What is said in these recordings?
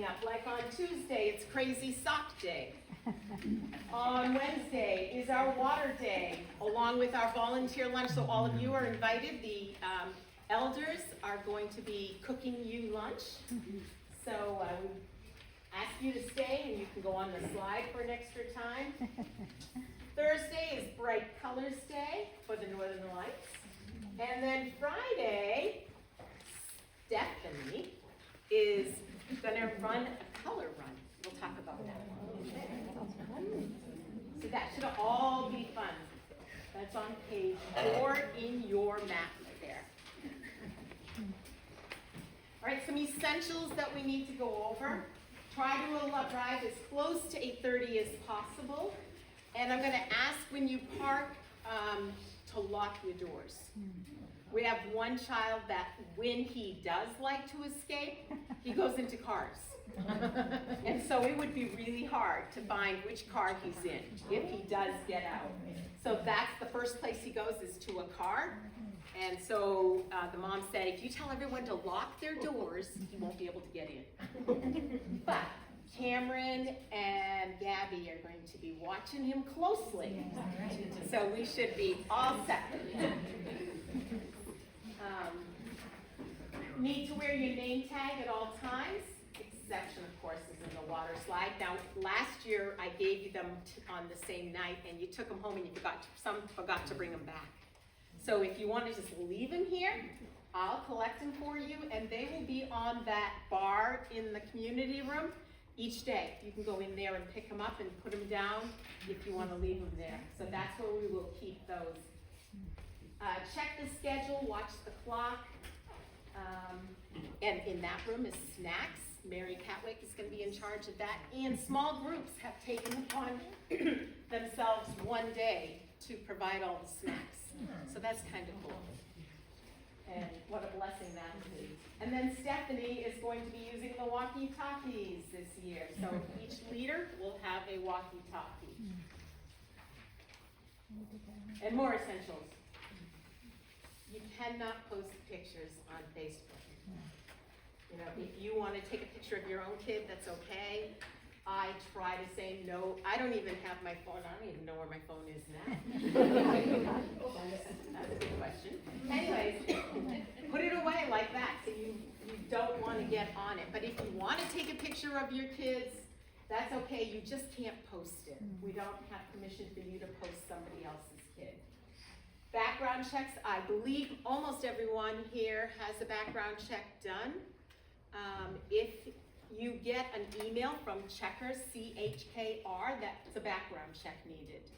Like on Tuesday, it's Crazy Sock Day. On Wednesday is our Water Day, along with our volunteer lunch. So all of you are invited. The elders are going to be cooking you lunch. So I would ask you to stay, and you can go on the slide for an extra time. Thursday is Bright Colors Day for the Northern Lights. And then Friday, Stephanie is going to run a color run. We'll talk about that. So that should all be fun. That's on page 4 in your map there. All right, some essentials that we need to go over. Try to arrive as close to 8:30 as possible. And I'm going to ask when you park to lock your doors. We have one child that when he does like to escape, he goes into cars. And so it would be really hard to find which car he's in if he does get out. So that's the first place he goes, is to a car. And so the mom said, if you tell everyone to lock their doors, he won't be able to get in. But Cameron and Gabby are going to be watching him closely. So we should be all set. Need to wear your name tag at all times. Exception, of course, is in the water slide. Now, last year I gave you them on the same night, and you took them home and you some forgot to bring them back. So if you want to just leave them here, I'll collect them for you, and they will be on that bar in the community room each day. You can go in there and pick them up and put them down if you want to leave them there. So that's where we will keep those. Check the schedule, watch the clock. And in that room is snacks. Mary Catwick is going to be in charge of that. And small groups have taken upon themselves one day to provide all the snacks. So that's kind of cool. And what a blessing that is. And then Stephanie is going to be using the walkie-talkies this year. So each leader will have a walkie-talkie. And more essentials. You cannot post pictures on Facebook. You know, if you want to take a picture of your own kid, that's okay. I try to say no. I don't even have my phone. I don't even know where my phone is now. That's a good question. Anyways, put it away like that, so you don't want to get on it. But if you want to take a picture of your kids, that's okay. You just can't post it. We don't have permission for you to post somebody else's kid. Background checks, I believe almost everyone here has a background check done. If you get an email from Checkers, CHKR, that's a background check needed.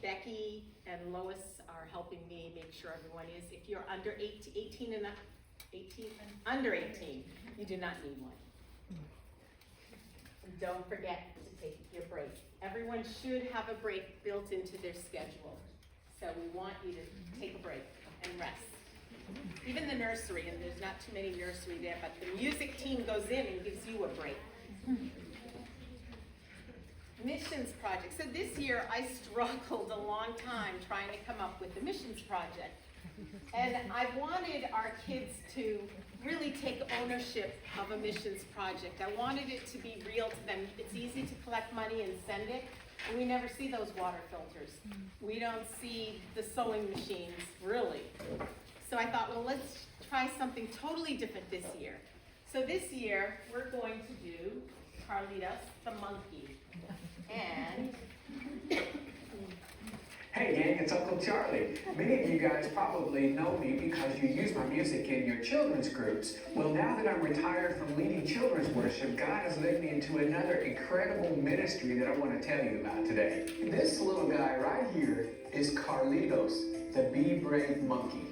Becky and Lois are helping me make sure everyone is. If you're under 18 and under 18, you do not need one. And don't forget to take your break. Everyone should have a break built into their schedule. So we want you to take a break and rest. Even the nursery, and there's not too many nursery there, but the music team goes in and gives you a break. Missions project. So this year I struggled a long time trying to come up with the missions project. And I wanted our kids to really take ownership of a missions project. I wanted it to be real to them. It's easy to collect money and send it. And we never see those water filters. We don't see the sewing machines, really. So I thought, well, let's try something totally different this year. So this year, we're going to do Carlitos the monkey. And hey gang, it's Uncle Charlie. Many of you guys probably know me because you use my music in your children's groups. Well, now that I'm retired from leading children's worship, God has led me into another incredible ministry that I want to tell you about today. This little guy right here is Carlitos, the Be Brave monkey.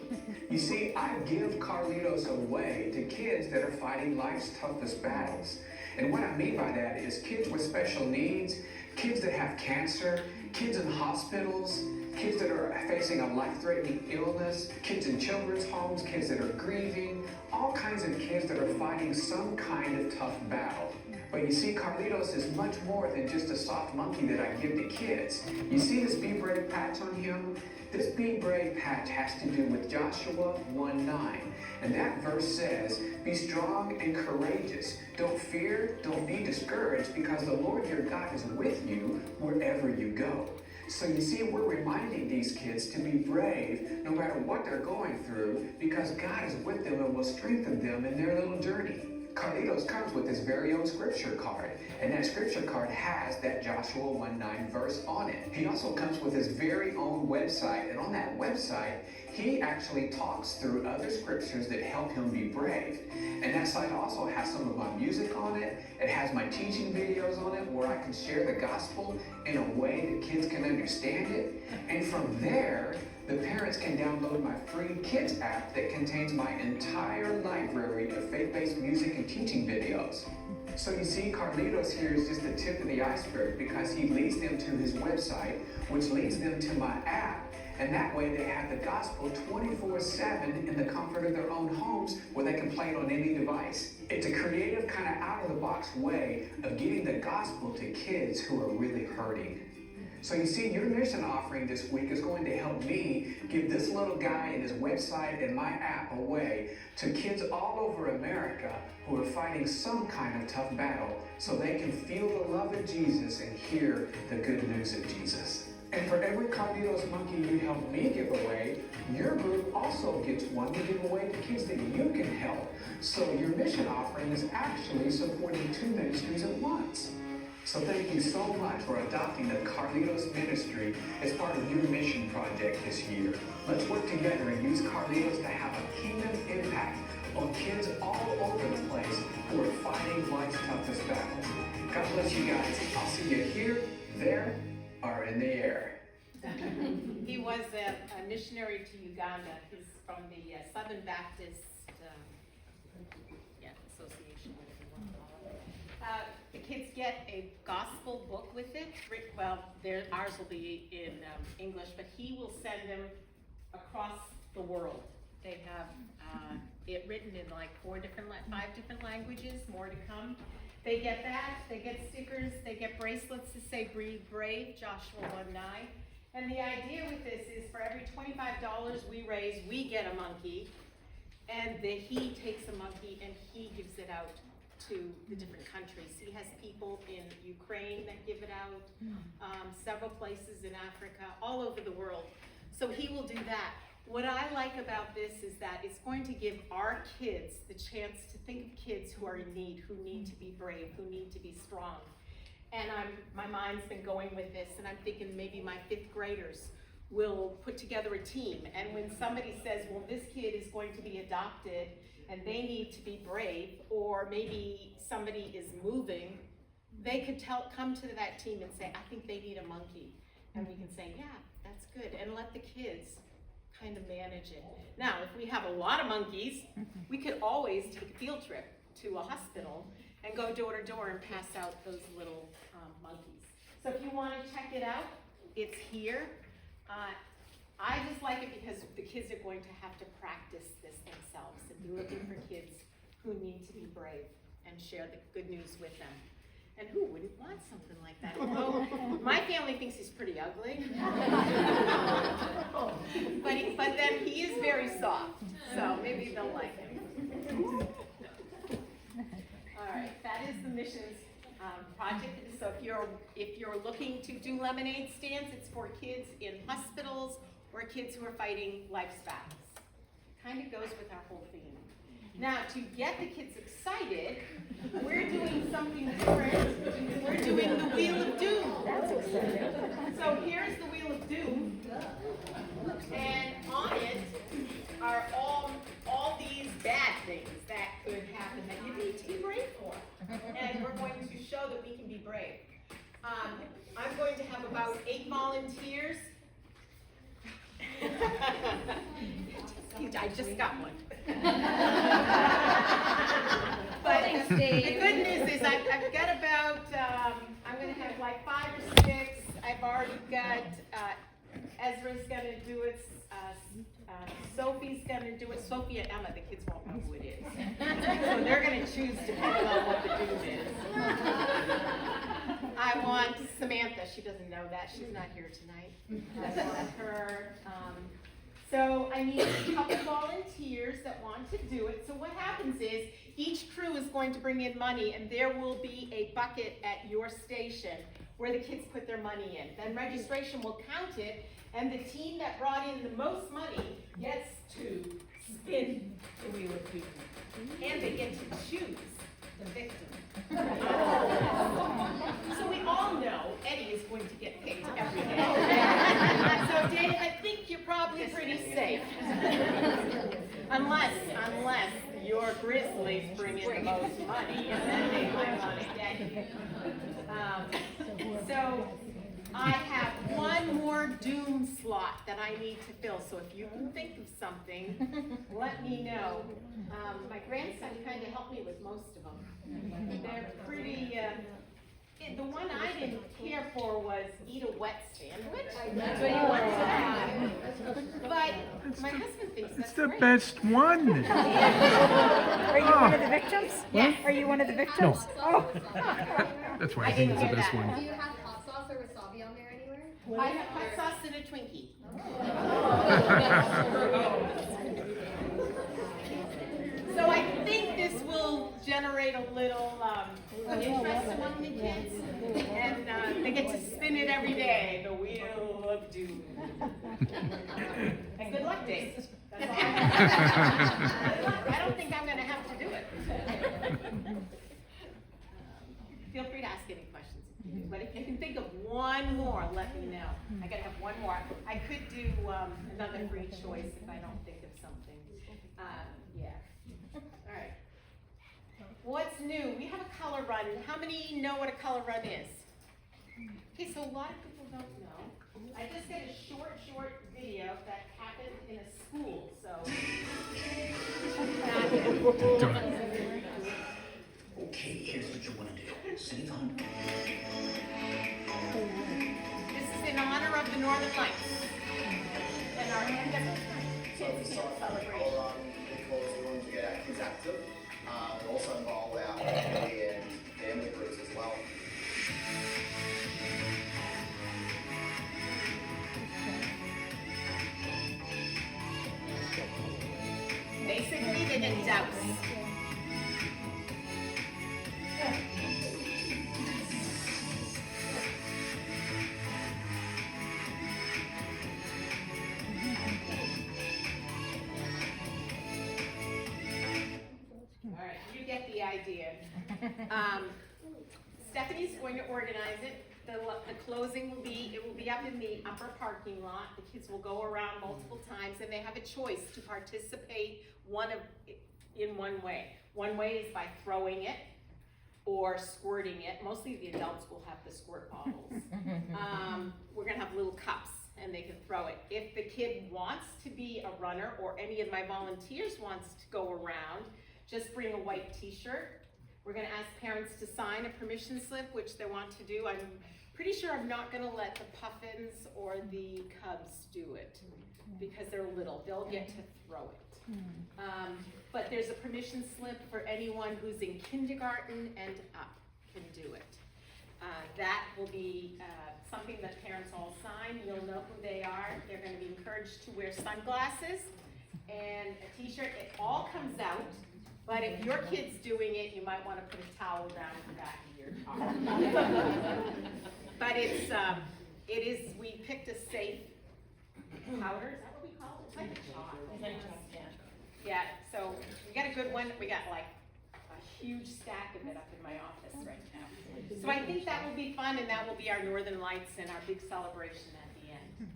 You see, I give Carlitos away to kids that are fighting life's toughest battles. And what I mean by that is kids with special needs, kids that have cancer, kids in hospitals, kids that are facing a life-threatening illness, kids in children's homes, kids that are grieving, all kinds of kids that are fighting some kind of tough battle. But you see, Carlitos is much more than just a soft monkey that I give to kids. You see this Be Brave patch on him? This Be Brave patch has to do with Joshua 1:9. And that verse says, be strong and courageous. Don't fear, don't be discouraged, because the Lord your God is with you wherever you go. So you see, we're reminding these kids to be brave no matter what they're going through, because God is with them and will strengthen them in their little journey. Carlitos comes with his very own scripture card, and that scripture card has that Joshua 1:9 verse on it. He also comes with his very own website, and on that website, he actually talks through other scriptures that help him be brave. And that site also has some of my music on it. It has my teaching videos on it where I can share the gospel in a way that kids can understand it. And from there, the parents can download my free kids app that contains my entire library of faith-based music and teaching videos. So you see, Carlitos here is just the tip of the iceberg, because he leads them to his website, which leads them to my app. And that way they have the gospel 24/7 in the comfort of their own homes, where they can play it on any device. It's a creative, kind of out-of-the-box way of getting the gospel to kids who are really hurting. So you see, your mission offering this week is going to help me give this little guy and his website and my app away to kids all over America who are fighting some kind of tough battle, so they can feel the love of Jesus and hear the good news of Jesus. And for every Carlitos monkey you help me give away, your group also gets one to give away to kids that you can help. So your mission offering is actually supporting two ministries at once. So thank you so much for adopting the Carlitos ministry as part of your mission project this year. Let's work together and use Carlitos to have a kingdom impact on kids all over the place who are fighting life's toughest battles. God bless you guys. I'll see you here, there, or in the air. He was a missionary to Uganda. He's from the Southern Baptist Association, whatever you want to call it. The kids get a gospel book with it. Well, ours will be in English, but he will send them across the world. They have it written in like 5 different languages, more to come. They get that, they get stickers, they get bracelets to say Be Brave, Joshua 1:9. And the idea with this is for every $25 we raise, we get a monkey, and he takes a monkey and he gives it out to the different countries. He has people in Ukraine that give it out, several places in Africa, all over the world. So he will do that. What I like about this is that it's going to give our kids the chance to think of kids who are in need, who need to be brave, who need to be strong. And my mind's been going with this, and I'm thinking maybe my 5th graders will put together a team. And when somebody says, well, this kid is going to be adopted and they need to be brave, or maybe somebody is moving, they could come to that team and say, I think they need a monkey. And we can say, yeah, that's good. And let the kids kind of manage it. Now, if we have a lot of monkeys, we could always take a field trip to a hospital and go door to door and pass out those little monkeys. So if you want to check it out, it's here. I just like it because the kids are going to have to practice this themselves and be looking for kids who need to be brave and share the good news with them. And who wouldn't want something like that? Although my family thinks he's pretty ugly. but then he is very soft, so maybe they'll like him. All right, that is the missions project. So if you're looking to do lemonade stands, it's for kids in hospitals or kids who are fighting life's battles. Kind of goes with our whole theme. Now, to get the kids excited, we're doing something different. We're doing the Wheel of Doom. That's exciting. So here's the Wheel of Doom. And on it are all these bad things that could happen that you need to be brave for. And we're going to show that we can be brave. I'm going to have about 8 volunteers. I just got one. But the good news is I've got about, I'm going to have like 5 or 6. I've already got, Ezra's going to do it, Sophie's going to do it. Sophie and Emma, the kids won't know who it is. So they're going to choose depending on what the doom is. want Samantha, she doesn't know that, she's not here tonight. I want her, so I need a couple volunteers that want to do it. So what happens is, each crew is going to bring in money, and there will be a bucket at your station where the kids put their money in. Then registration will count it, and the team that brought in the most money gets to spin the wheel of Fortune. And they get to choose the victim. So we all know Eddie is going to get picked every day. So Dave, I think you're probably pretty safe. Unless your Grizzlies bring in the most money, and then they might want to get you. So I have one more Doom slot that I need to fill, so if you can think of something, let me know. My grandson kind of helped me with most of them. They're pretty, the one I didn't care for was eat a wet sandwich. That's what you want to have. But my husband thinks that's the great. best one. Are you one of the victims? Yes. Are you one of the victims? No. Oh. That's why I I think didn't it's the hear best that. one. Do you have hot sauce or wasabi on there anywhere? I have hot sauce and a Twinkie. So I think this will generate a little interest among the kids, and they get to spin it every day, the wheel of doom. And good luck, Dave. That's all. I don't think I'm going to have to do it. Feel free to ask any questions if you do, but if you can think of one more, let me know. I gotta have one more. I could do another free choice if I don't think of something. Yeah. All right. What's new? We have a color run. How many know what a color run is? Okay, so a lot of people don't know. I just did a short video that happened in a school, so. Okay, here's what you want to do. Sit on. This is in honor of the Northern Lights and our end of kids celebration. Because we want to get our kids active and also involve our community and family groups as well. Basically, they get doused. All right, you get the idea. Stephanie's going to organize it. The closing will be up in the upper parking lot. The kids will go around multiple times, and they have a choice to participate in one way. One way is by throwing it or squirting it. Mostly the adults will have the squirt bottles. We're gonna have little cups, and they can throw it. If the kid wants to be a runner, or any of my volunteers wants to go around, just bring a white t-shirt. We're gonna ask parents to sign a permission slip, which they want to do. I'm pretty sure I'm not gonna let the Puffins or the Cubs do it, because they're little, they'll get to throw it. But there's a permission slip for anyone who's in kindergarten and up can do it. That will be something that parents all sign. You'll know who they are. They're gonna be encouraged to wear sunglasses and a t-shirt. It all comes out. But if your kid's doing it, you might want to put a towel down the back of your car. But we picked a safe powder, is that what we call it? It's like a chalk. Yeah, so we got a good one. We got like a huge stack of it up in my office right now. So I think that will be fun, and that will be our Northern Lights and our big celebration at the end.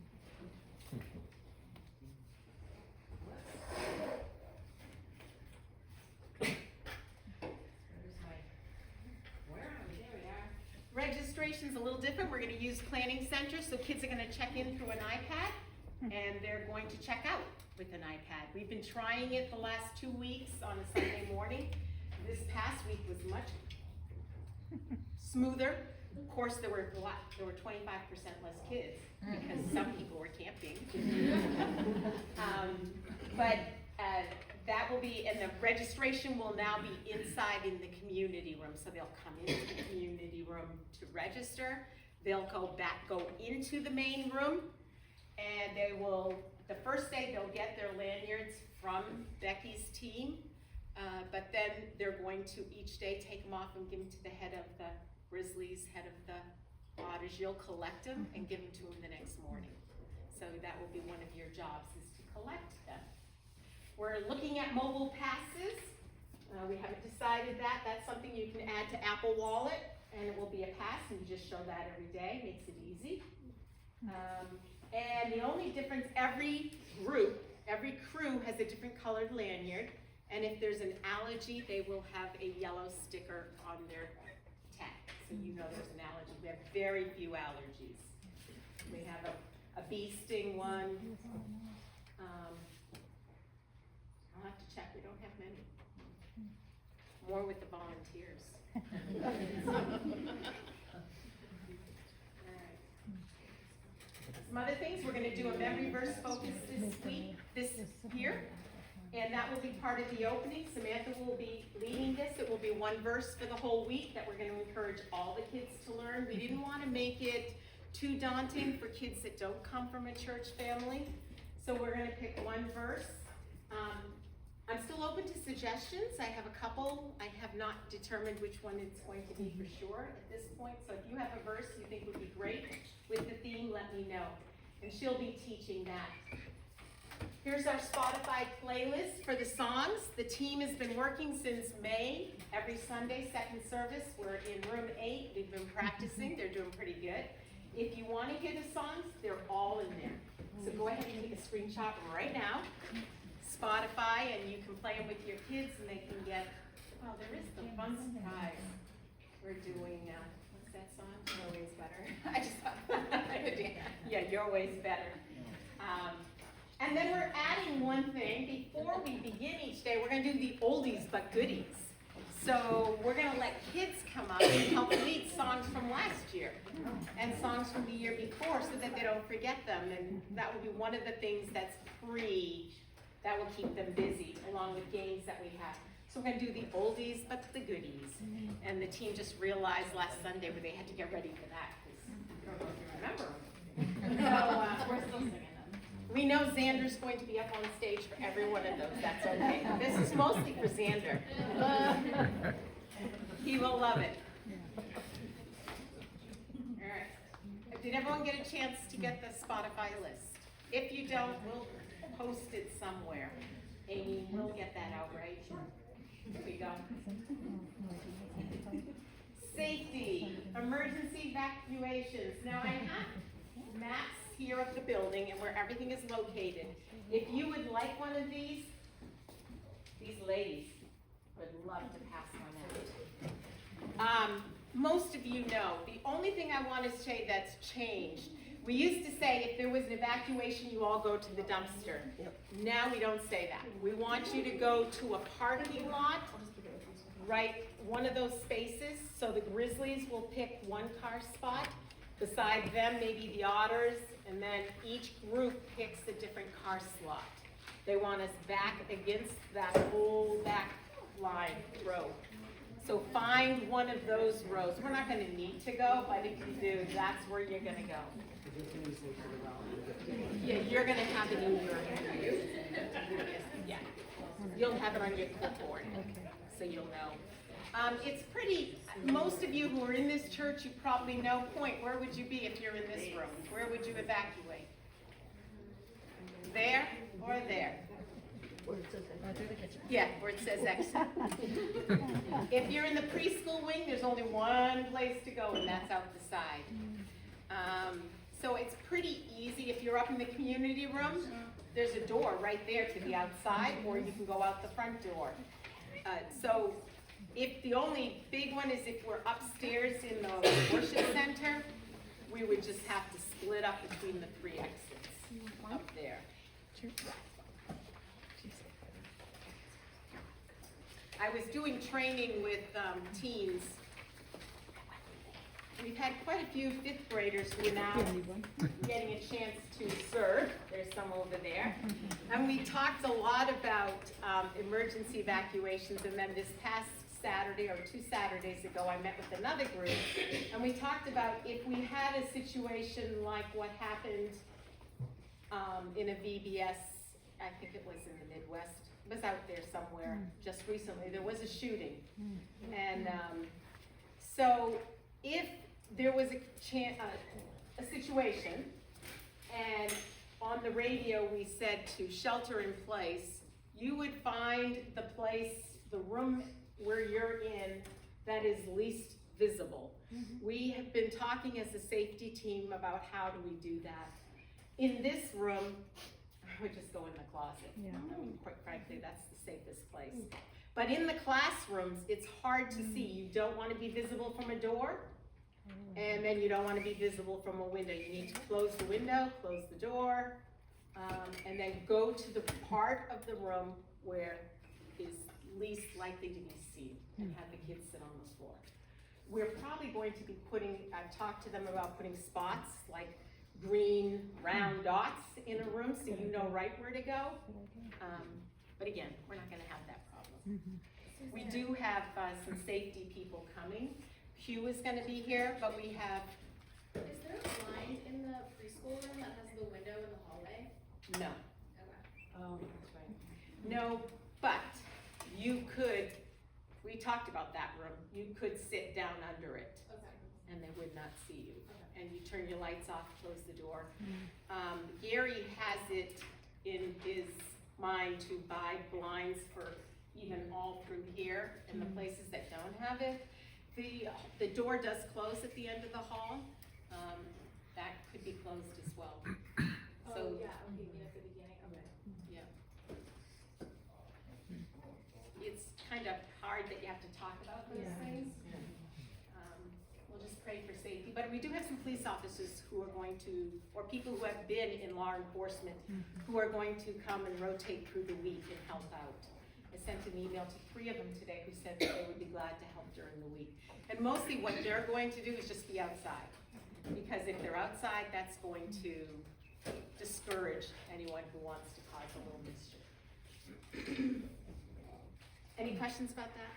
Registration's a little different. We're going to use Planning Center, so kids are going to check in through an iPad, and they're going to check out with an iPad. We've been trying it the last 2 weeks on a Sunday morning. This past week was much smoother. Of course, there were 25% less kids because some people were camping. But that will be, and the registration will now be inside in the community room. So they'll come into the community room to register. They'll go into the main room, and the first day they'll get their lanyards from Becky's team, but then they're going to each day take them off and give them to the head of the Grizzlies, head of the Otters. You'll collect them and give them to them the next morning. So that will be one of your jobs, is to collect them. We're looking at mobile passes. We haven't decided that. That's something you can add to Apple Wallet, and it will be a pass, and you just show that every day. Makes it easy. And the only difference, every crew has a different colored lanyard, and if there's an allergy, they will have a yellow sticker on their tag, so you know there's an allergy. We have very few allergies. We have a bee sting one. I'll have to check, we don't have many. More with the volunteers. Alright. Some other things, we're gonna do a memory verse focus this year, and that will be part of the opening. Samantha will be leading this. It will be one verse for the whole week that we're gonna encourage all the kids to learn. We didn't wanna make it too daunting for kids that don't come from a church family, so we're gonna pick one verse. I'm still open to suggestions. I have a couple. I have not determined which one it's going to be for sure at this point. So if you have a verse you think would be great with the theme, let me know. And she'll be teaching that. Here's our Spotify playlist for the songs. The team has been working since May. Every Sunday, second service, we're in room 8. We've been practicing. They're doing pretty good. If you want to hear the songs, they're all in there. So go ahead and take a screenshot right now. Spotify, and you can play them with your kids, and they can get, oh, there is the fun surprise. We're doing, what's that song? Your Way's Better. I just thought, yeah, Your Way's Better. And then we're adding one thing. Before we begin each day, we're gonna do the oldies but goodies. So we're gonna let kids come up and help lead songs from last year and songs from the year before, so that they don't forget them. And that will be one of the things that will keep them busy, along with games that we have. So we're gonna do the oldies but the goodies. And the team just realized last Sunday where they had to get ready for that, because I don't know if you remember. So we're still singing them. We know Xander's going to be up on stage for every one of those. That's okay. This is mostly for Xander. He will love it. All right. Did everyone get a chance to get the Spotify list? If you don't, we'll post it somewhere. Amy, we'll get that out, right? Here we go. Safety, emergency evacuations. Now I have maps here of the building and where everything is located. If you would like one of these ladies would love to pass one out. Most of you know, the only thing I want to say that's changed, we used to say if there was an evacuation, you all go to the dumpster. Now we don't say that. We want you to go to a parking lot, right, one of those spaces, so the Grizzlies will pick one car spot. Beside them, maybe the Otters, and then each group picks a different car slot. They want us back against that whole back line row. So find one of those rows. We're not going to need to go, but if you do, that's where you're going to go. Yeah, you're going to have it in your yeah. You'll have it on your clipboard, so you'll know. It's pretty, most of you who are in this church, you probably know, Point, where would you be if you're in this room? Where would you evacuate? There or there? Yeah, where it says exit. If you're in the preschool wing, there's only one place to go, and that's out the side. So it's pretty easy. If you're up in the community room, there's a door right there to the outside, or you can go out the front door. So if the only big one is if we're upstairs in the worship center, we would just have to split up between the 3 exits up there. I was doing training with teens. We've had quite a few 5th graders who are now getting a chance to serve. There's some over there. And we talked a lot about emergency evacuations, and then this past Saturday or 2 Saturdays ago, I met with another group, and we talked about if we had a situation like what happened in a VBS, I think it was in the Midwest, it was out there somewhere just recently, there was a shooting. And so if there was a situation, and on the radio we said to shelter in place, you would find the place, the room where you're in that is least visible. We have been talking as a safety team about how do we do that. In this room, I would just go in the closet. Yeah. I mean, quite frankly, that's the safest place. But in the classrooms, it's hard to see. You don't want to be visible from a door, and then you don't want to be visible from a window. You need to close the window, close the door, and then go to the part of the room where is least likely to be seen, and have the kids sit on the floor. We're probably going to be I've talked to them about putting spots, like green round dots in a room, so you know right where to go. But again, we're not gonna have that problem. We do have some safety people coming. Hugh is gonna be here, but we have, Is there a blind in the preschool room that has the window in the hallway? no. Okay. Oh, that's right. No, but you could, we talked about that room, you could sit down under it Okay. and they would not see you. And you turn your lights off, close the door. Gary has it in his mind to buy blinds for even all through here and the places that don't have it. The door does close at the end of the hall. That could be closed as well. So, Oh, yeah, okay, you mean at the beginning, okay. yeah. It's kind of hard that you have to talk about those things. We'll just pray for safety, but we do have some police officers who are going to, or people who have been in law enforcement, who are going to come and rotate through the week and help out. I sent an email to 3 of them today who said that they would be glad to help during the week. And mostly what they're going to do is just be outside, because if they're outside, that's going to discourage anyone who wants to cause a little mischief. Any questions about that?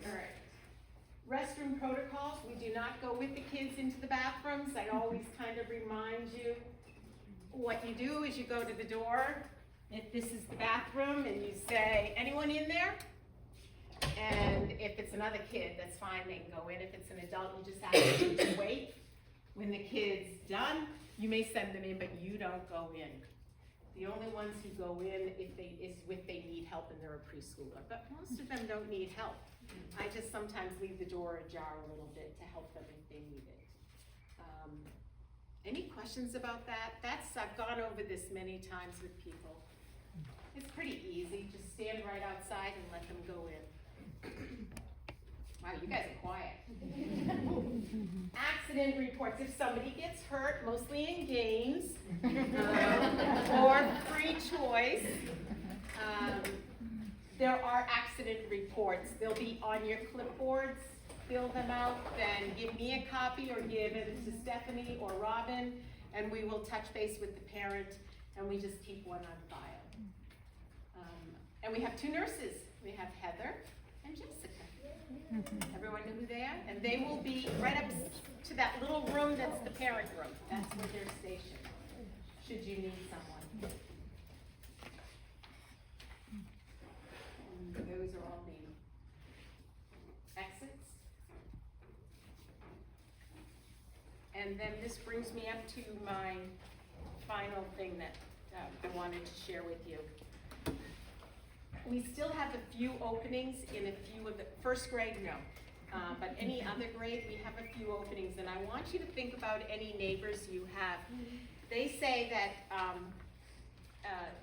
All right. Restroom protocols, we do not go with the kids into the bathrooms. I always kind of remind you, what you do is you go to the door, if this is the bathroom, and you say, anyone in there? And if it's another kid, that's fine, they can go in. If it's an adult, you just ask them to wait. When the kid's done, you may send them in, but you don't go in. The only ones who go in if they need help and they're a preschooler, but most of them don't need help. I just sometimes leave the door ajar a little bit to help them if they need it. Any questions about that? I've gone over this many times with people. It's pretty easy, just stand right outside and let them go in. Wow, you guys are quiet. Accident reports, if somebody gets hurt, mostly in games, or free choice, there are accident reports. They'll be on your clipboards, fill them out, then give me a copy or give it to Stephanie or Robin, and we will touch base with the parent, and we just keep one on file. And we have 2 nurses. We have Heather and Jessica. Everyone know who they are? And they will be right up to that little room that's the parent room. That's where they're stationed, should you need someone. And those are all the exits. And then this brings me up to my final thing that I wanted to share with you. We still have a few openings in a few of the, first grade, no. But any other grade, we have a few openings, and I want you to think about any neighbors you have. They say that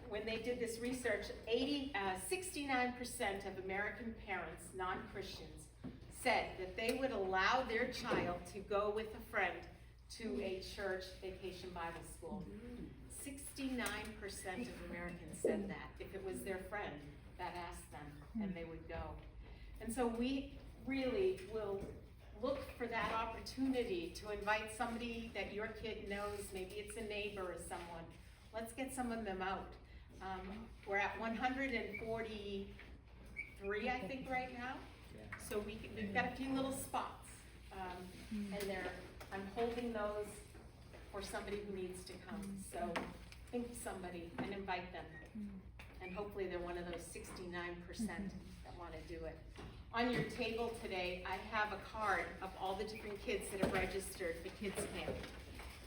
when they did this research, 69% of American parents, non-Christians, said that they would allow their child to go with a friend to a church vacation Bible school. 69% of Americans said that, if it was their friend that asked them, and they would go. And so we really will look for that opportunity to invite somebody that your kid knows, maybe it's a neighbor or someone. Let's get some of them out. We're at 143, I think, right now. So we've got a few little spots, and I'm holding those for somebody who needs to come. So think of somebody and invite them. And hopefully they're one of those 69% that want to do it. On your table today, I have a card of all the different kids that have registered for Kids Camp.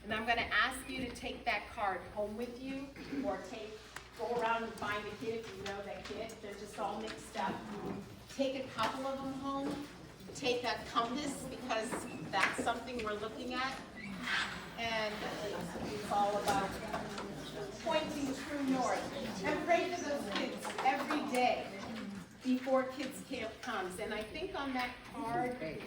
And I'm gonna ask you to take that card home with you, or go around and find a kid if you know that kid. They're just all mixed up. Take a couple of them home. Take a compass, because that's something we're looking at. And it's all about pointing true north. And pray for those kids every day before Kids Camp comes. And I think on that card, did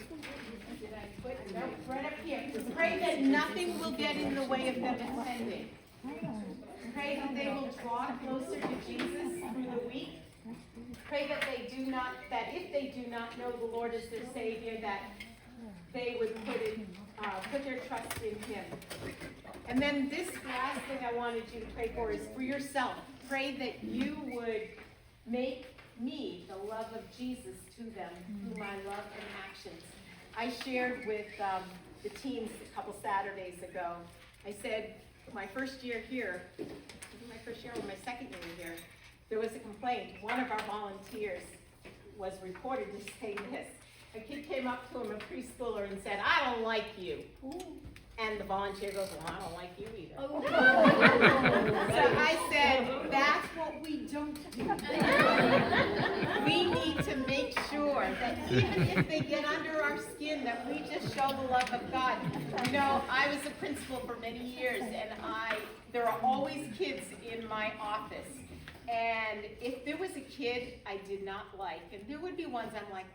I put, no, right up here. Pray that nothing will get in the way of them attending. Pray that they will draw closer to Jesus through the week. Pray that if they do not know the Lord as their Savior, that they would put their trust in Him. And then this last thing I wanted you to pray for is for yourself. Pray that you would make me the love of Jesus to them through my love and actions. I shared with the teams a couple Saturdays ago. I said, my first year here, my first year or my second year here, there was a complaint. One of our volunteers was reported to say this. A kid came up to him, a preschooler, and said, "I don't like you." And the volunteer goes, "Well, I don't like you either." So I said, that's what we don't do. We need to make sure that even if they get under our skin, that we just show the love of God. You know, I was a principal for many years, and there are always kids in my office. And if there was a kid I did not like, and there would be ones I'm like,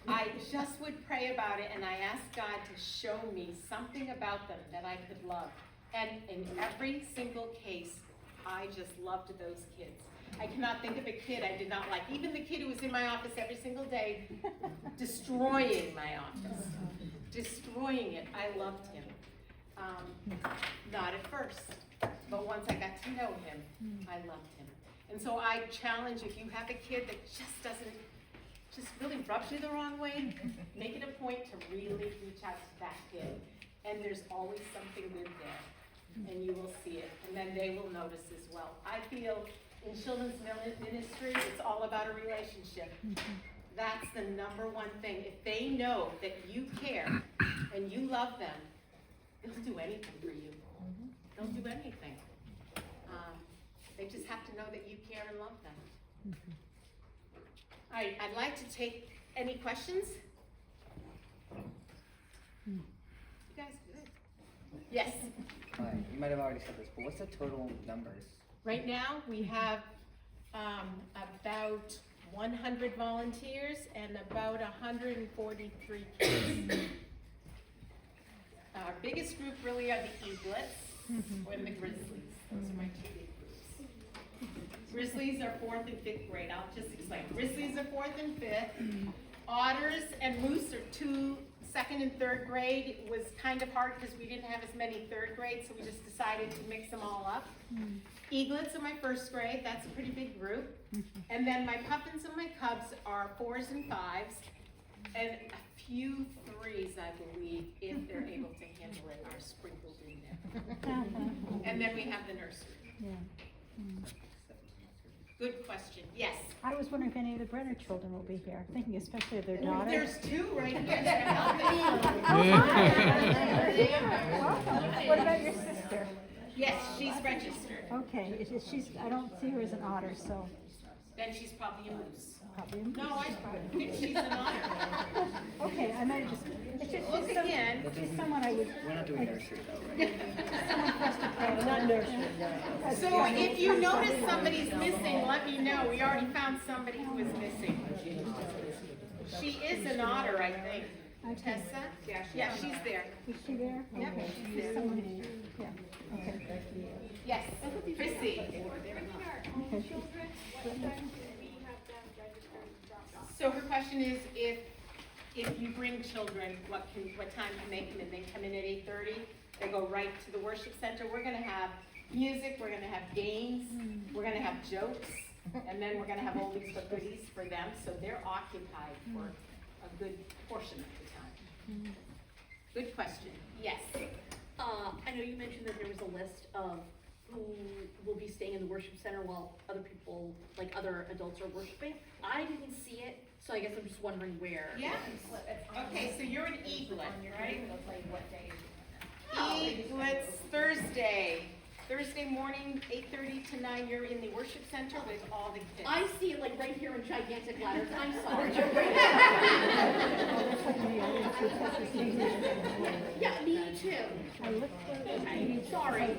I just would pray about it, and I asked God to show me something about them that I could love. And in every single case, I just loved those kids. I cannot think of a kid I did not like. Even the kid who was in my office every single day, destroying my office, destroying it. I loved him. Not at first, but once I got to know him, I loved him. And so I challenge, if you have a kid that just really rubs you the wrong way, make it a point to really reach out to that kid. And there's always something good there, and you will see it, and then they will notice as well. I feel in children's ministry, it's all about a relationship. That's the number one thing. If they know that you care and you love them, they'll do anything for you. They'll do anything. They just have to know that you care and love them. All right, I'd like to take any questions. You guys good? Yes. You might have already said this, but what's the total numbers? Right now, we have about 100 volunteers and about 143 kids. Our biggest group really are the Eaglets or the Grizzlies. Those are my two big groups. Grizzlies are 4th and 5th grade. I'll just explain. Grizzlies are 4th and 5th. Otters and Moose are 2nd and 3rd grade. It was kind of hard because we didn't have as many 3rd grades, so we just decided to mix them all up. Eaglets are my 1st grade. That's a pretty big group. And then my Puffins and my Cubs are 4s and 5s. And a few 3s, I believe, if they're able to handle it, are sprinkled in there. And then we have the nursery. Good question. Yes. I was wondering if any of the Brenner children will be here, thinking especially of their daughter. There's 2 right here. They're helping. What about your sister? Yes, she's registered. Okay, I don't see her as an otter, so Then she's probably a moose. probably. No, I think she's an otter. Okay, I might just, it's just, Look again. she's someone I would, We're not doing nursery though, right? someone for us to pray. Not nursery. So if you notice somebody's missing, let me know. We already found somebody who is missing. She is an otter, I think. Tessa? Yeah, she's there. Is she there? Yep, Okay. she's She's there. someone, yeah, okay. Yes, Chrissy. So her question is, if you bring children, what time can they come in? They come in at 8:30. They go right to the worship center. We're going to have music. We're going to have games. We're going to have jokes. And then we're gonna have oldies but goodies for them, so they're occupied for a good portion of the time. Good question, yes. I know you mentioned that there was a list of who will be staying in the worship center while other people, like other adults are worshiping. I didn't see it, so I guess I'm just wondering where. Yeah, okay, so you're an Eaglet, right? It'll tell you what day you're doing it. Eaglets Thursday. Thursday morning, 8:30 to 9, you're in the worship center with all the kids. I see it like right here in gigantic letters, I'm sorry. Yeah, me too. I looked for Okay, sorry.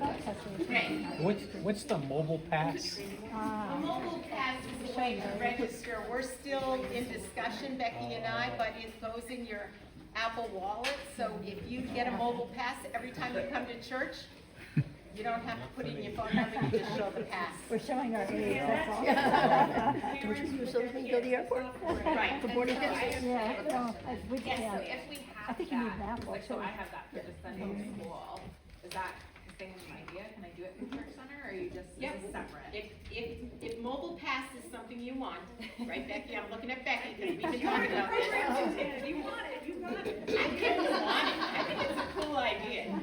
Okay. What's the mobile pass? The mobile pass is a way to register. We're still in discussion, Becky and I, but it goes in your Apple Wallet. So if you get a mobile pass every time you come to church, you don't have to put in your phone number, you just show the pass. We're showing our age, that's all. So when you go to the airport? Right. For boarding kids? Yeah, no, we Yeah, so can't. if we I have think you need an that, apple like, so too. I have that for the Sunday school, is that the same idea? Can I do it from church center, or are you just Yep. separate? If mobile pass is something you want, right, Becky? I'm looking at Becky because we've been talking about this. You want it, you got it. I think you want it. I think it's a cool idea.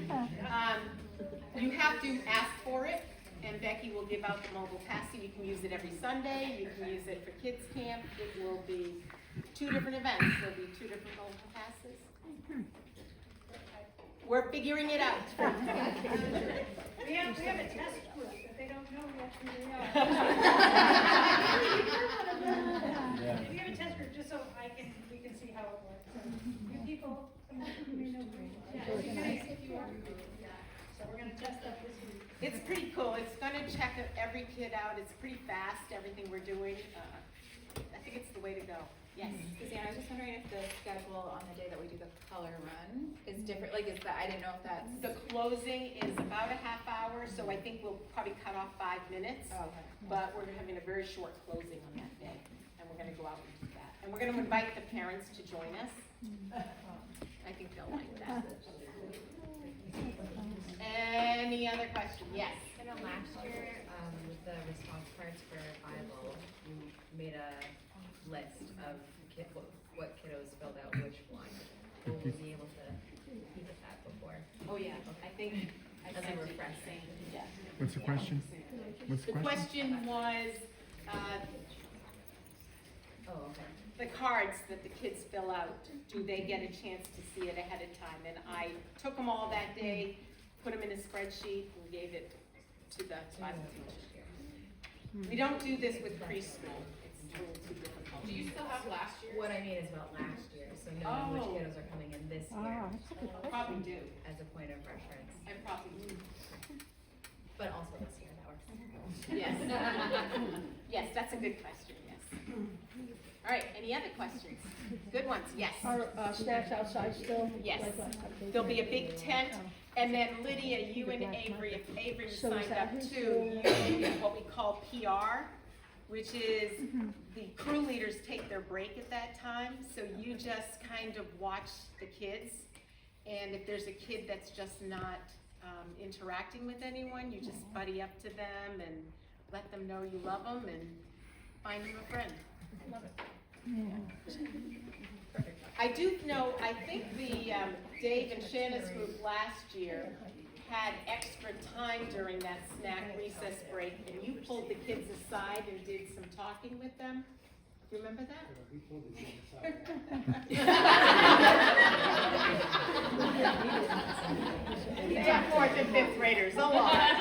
You have to ask for it, and Becky will give out the mobile pass, so you can use it every Sunday, you can use it for kids camp. It will be 2 different events, there'll be 2 different mobile passes. We're figuring it out. We have a test group, if they don't know yet who they are. We have a test group, just so we can see how it works. So you people, some of you may know. Yeah, it'd be nice if you are. So we're gonna test that this week. It's pretty cool, it's gonna check every kid out, it's pretty fast, everything we're doing. I think it's the way to go. Yes. Suzanne, I was just wondering if the schedule on the day that we do the color run is different, like, is that, I didn't know if that's. The closing is about a half hour, so I think we'll probably cut off 5 minutes. Oh, okay. But we're having a very short closing on that day, and we're gonna go out and do that. And we're gonna invite the parents to join us. I think they'll like that. Any other question? Yes. I know last year, the response cards for Bible, you made a list of what kiddos filled out which one. Will we be able to keep it that before? Oh, yeah, I think I As a sent it. refresher. Yeah. What's the question? What's the The question? question was, Oh, okay. the cards that the kids fill out, do they get a chance to see it ahead of time? And I took them all that day, put them in a spreadsheet, and gave it to the Bible teacher. We don't do this with preschool, it's a little too difficult. Do you still have last year? What I mean is about last year, so knowing which Oh. kiddos are coming in this year Ah, that's a good question. Probably do, as a point of reference, I probably do. but also this year, that works. Yes. Yes, that's a good question, yes. All right, any other questions? Good ones, yes. Are snacks outside still? Yes. Like last time? There'll be a big tent, and then Lydia, you and Avery, if Avery So is signed that up who's too, you do what we call PR, which is the crew leaders take their break at that time, so you just kind of watch the kids. And if there's a kid that's just not interacting with anyone, you just buddy up to them and let them know you love them and find them a friend. Love it. I do know, I think the Dave and Shanna's group last year had extra time during that snack recess break, and you pulled the kids aside and did some talking with them. Remember that? Yeah, 4th and 5th graders, a lot.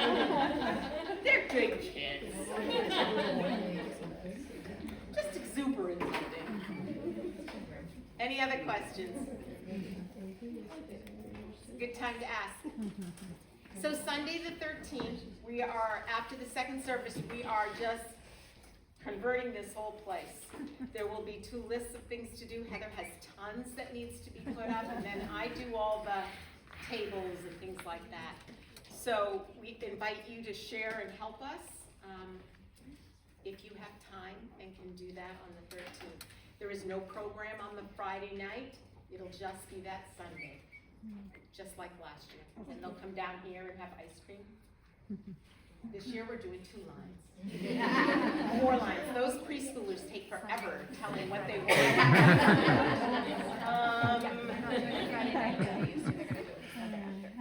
They're good kids. Just exuberant. Any other questions? Good time to ask. So Sunday the 13th, we are, after the second service, we are just converting this whole place. There will be 2 lists of things to do. Heather has tons that needs to be put up, and then I do all the tables and things like that. So we invite you to share and help us if you have time and can do that on the 13th. There is no program on the Friday night. It'll just be that Sunday, just like last year. And they'll come down here and have ice cream. This year we're doing 2 lines. 4 lines. Those preschoolers take forever telling what they want.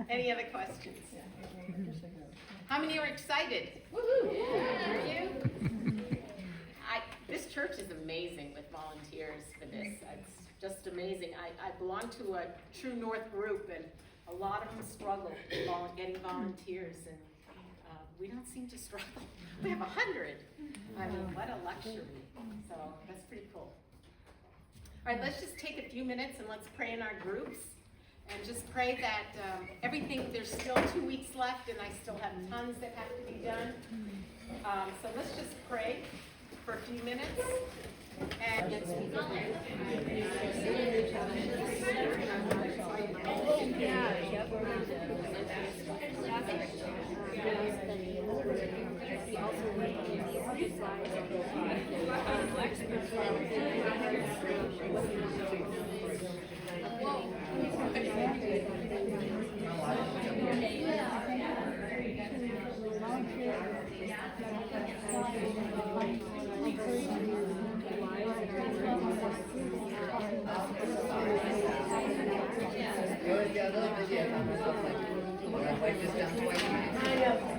Any other questions? How many are excited? Are you? This church is amazing with volunteers for this. It's just amazing. I belong to a True North group, and a lot of them struggle getting volunteers, and we don't seem to struggle. We have 100. I mean, what a luxury. So that's pretty cool. All right, let's just take a few minutes and let's pray in our groups. And just pray that there's still 2 weeks left, and I still have tons that have to be done. So let's just pray for a few minutes. And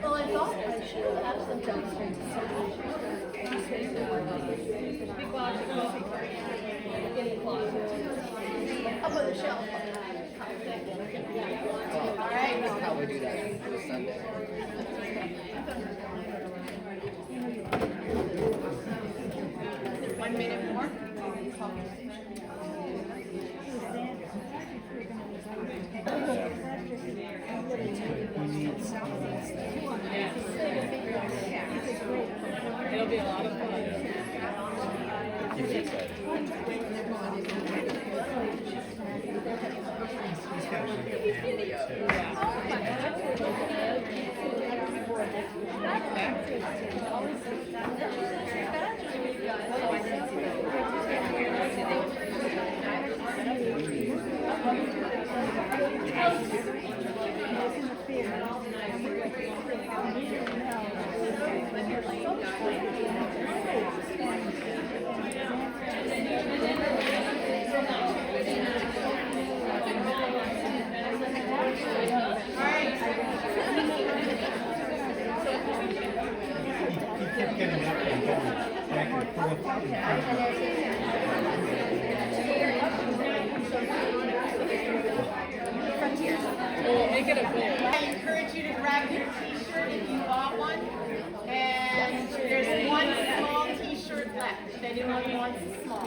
Well, I thought I should have asked them to up on the shelf. all right. That's how we do that for Sunday. 1 minute more. It'll be a lot of fun. Keep it excited. I encourage you to grab your t-shirt if you bought one. And there's one small t-shirt left if anyone wants a small.